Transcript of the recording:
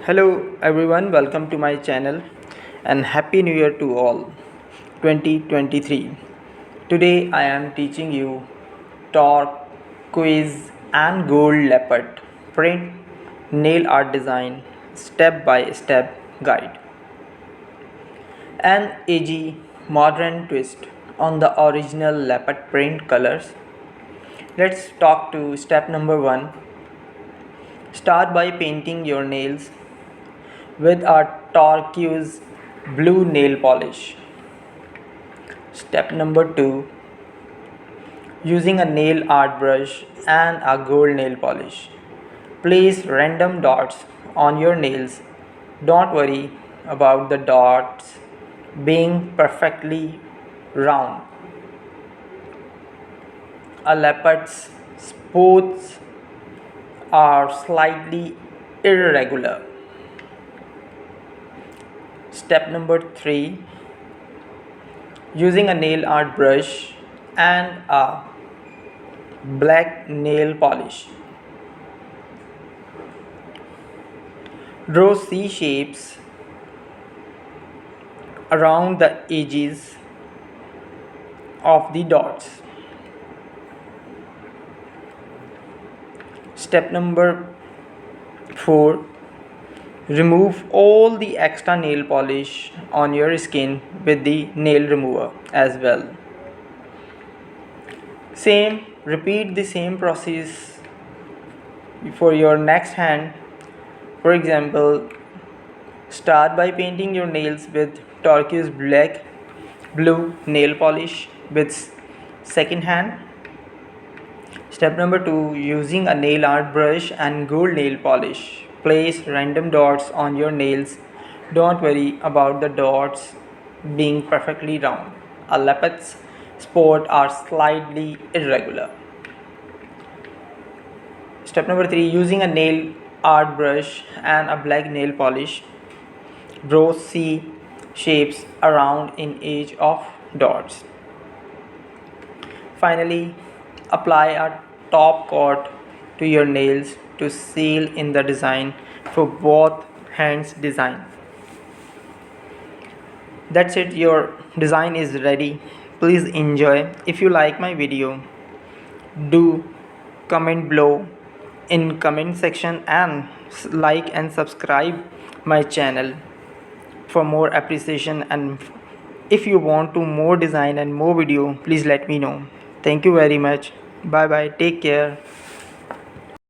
Hello everyone, welcome to my channel and happy new year to all 2023. Today I am teaching you Turquise and gold leopard print nail art design step by step guide. An edgy modern twist on the original leopard print colors. Let's talk to step number 1. Start by painting your nails with a turquoise blue nail polish. Step number 2. Using a nail art brush and a gold nail polish. Place random dots on your nails. Don't worry about the dots being perfectly round. A leopard's spots are slightly irregular. Step number 3. Using a nail art brush and a black nail polish. Draw C shapes around the edges of the dots. Step number 4. Remove all the extra nail polish on your skin with the nail remover as well. Repeat the same process for your next hand. For example, start by painting your nails with turquoise black blue nail polish with second hand. Step number 2. Using a nail art brush and gold nail polish. Place random dots on your nails. Don't worry about the dots being perfectly round. A leopard's spots are slightly irregular. Step number 3. Using a nail art brush and a black nail polish. Draw C shapes around in edge of dots. Finally, apply a top coat to your nails to seal in the design for both hands design. That's it, your design is ready. Please enjoy. If you like my video, do comment below in comment section and like and subscribe my channel for more appreciation, and if you want to more design and more video, please let me know. Thank you very much. Bye bye, take care.